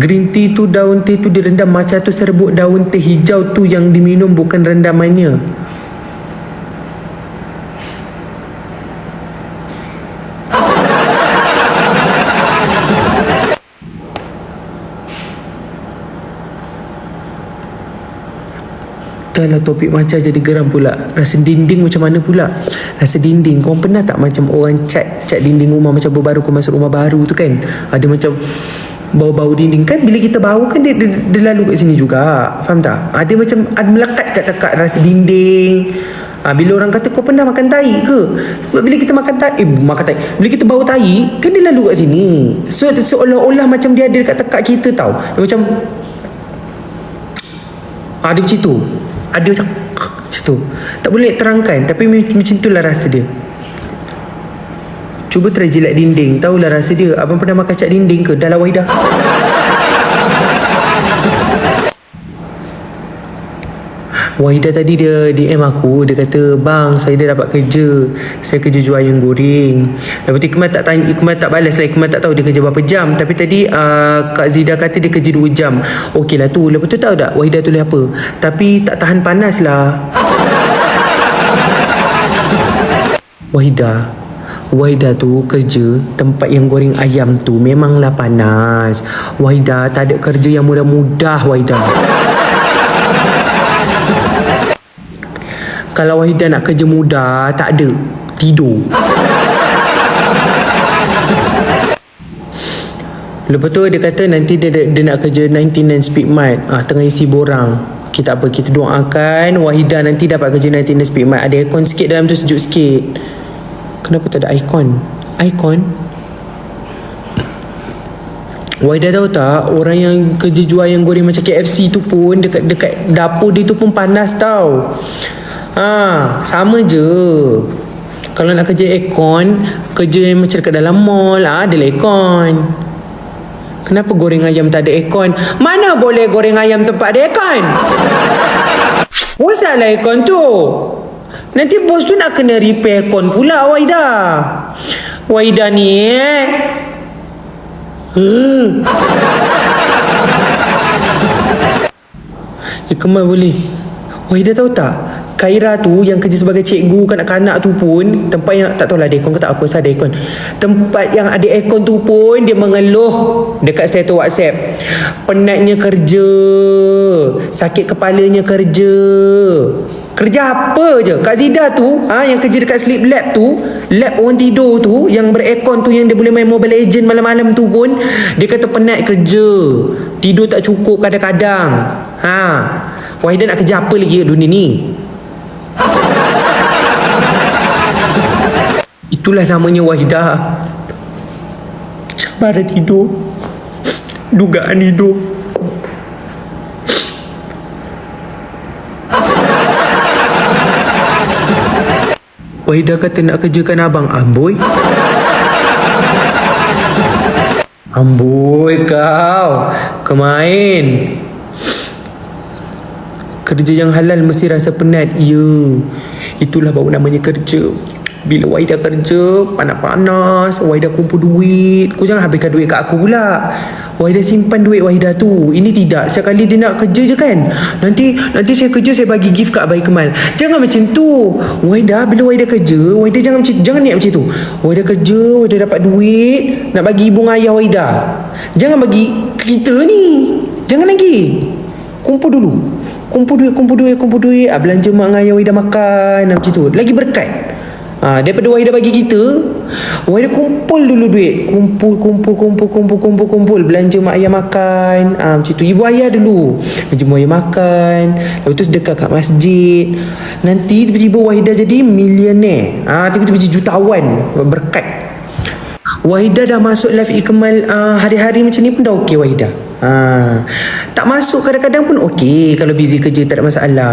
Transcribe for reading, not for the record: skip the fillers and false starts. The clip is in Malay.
Green tea tu, daun teh tu direndam macam tu serbuk daun teh hijau tu yang diminum, bukan rendamannya. Dah lah topik macam jadi geram pula. Rasa dinding macam mana pula? Rasa dinding, kau pernah tak macam orang cat dinding rumah macam baru kau masuk rumah baru tu kan? Ada macam bau-bau dinding kan, bila kita bau kan dia lalu kat sini juga. Faham tak? Ada macam ada melekat kat dekat rasa dinding. Bila orang kata kau pernah makan tai ke? Sebab bila kita makan tai, bila kita bau tai kan dia lalu kat sini. So seolah-olah macam dia ada dekat tekak kita tau. Dia macam dia macam tu. Ada macam tu. Tak boleh terangkan, tapi macam itulah rasa dia. Cuba try jilat dinding, tahulah rasa dia. Abang pernah makan cat dinding ke? Dah lah Wahidah. Wahidah tadi dia DM aku, dia kata, "Bang, saya dah dapat kerja. Saya kerja jual ayam goreng." Lepas tu Ikmal tak tanya, Ikmal tak balas lah. Ikmal tak tahu dia kerja berapa jam. Tapi tadi Kak Zida kata dia kerja 2 jam. Okey lah tu. Lepas tu tahu tak Wahidah tulis apa? Tapi tak tahan panas lah. Wahidah tu kerja tempat yang goreng ayam tu memanglah panas. Wahidah tak ada kerja yang mudah-mudah, Wahidah. Kalau Wahidah nak kerja mudah, tak ada. Tidur. Lepas tu dia kata nanti dia nak kerja 99 Speed Mart. Tengah isi borang. Kita apa, kita doakan Wahidah nanti dapat kerja 99 Speed Mart. Ada aircon sikit dalam tu, sejuk sikit. Kenapa tak ada aircon? Wahidah tahu tak, orang yang kerja jual yang goreng macam KFC tu pun dekat dapur dia tu pun panas tau. Sama je. Kalau nak kerja aircon, kerja yang macam dekat dalam mall, ada aircon. Kenapa goreng ayam tak ada aircon? Mana boleh goreng ayam tempat ada aircon? Masalah aircon tu. Nanti bos tu nak kena repair aircon pula, Wahidah ni Kemal boleh. Wahidah tahu tak, Khaira tu yang kerja sebagai cikgu kanak-kanak tu pun, tempat yang tak tahulah ada aircon ke tak, aku rasa ada aircon. Tempat yang ada aircon tu pun dia mengeluh dekat status WhatsApp. Penatnya kerja, sakit kepalanya kerja. Kerja apa je? Kak Zida tu, yang kerja dekat sleep lab tu, lab orang tidur tu, yang beraircon tu, yang dia boleh main Mobile Legends malam-malam tu pun, dia kata penat kerja. Tidur tak cukup kadang-kadang. Wahidah nak kerja apa lagi dunia ni? Itulah namanya Wahidah. Cabaran hidup, dugaan hidup. Wahidah kata nak kerjakan abang. Amboi kau main. Kerja yang halal mesti rasa penat. Itulah baru namanya kerja. Bila Wahidah kerja panas-panas, Wahidah kumpul duit. Kau jangan habiskan duit kat aku pula. Wahidah simpan duit Wahidah tu. Ini tidak, sekali dia nak kerja je kan, Nanti saya kerja, saya bagi gift kat Abang Kemal. Jangan macam tu Wahidah. Bila Wahidah kerja, Wahidah jangan niat macam tu. Wahidah kerja, Wahidah dapat duit, nak bagi ibu ayah Wahidah. Jangan bagi kita ni. Jangan lagi. Kumpul duit. Belanja mak dengan ayah Wahidah makan, macam tu. Lagi berkat. Daripada Wahidah bagi kita, Wahidah kumpul dulu duit. Kumpul. Belanja mak ayah makan, macam tu. Ibu ayah dulu belanja mak ayah makan. Lepas tu sedekah kat masjid. Nanti tiba-tiba Wahidah jadi milioner. Tiba-tiba jadi jutawan. Berkat. Wahidah dah masuk live Ikmal hari-hari macam ni pun dah okey Wahidah. Tak masuk kadang-kadang pun okey. Kalau busy kerja tak ada masalah.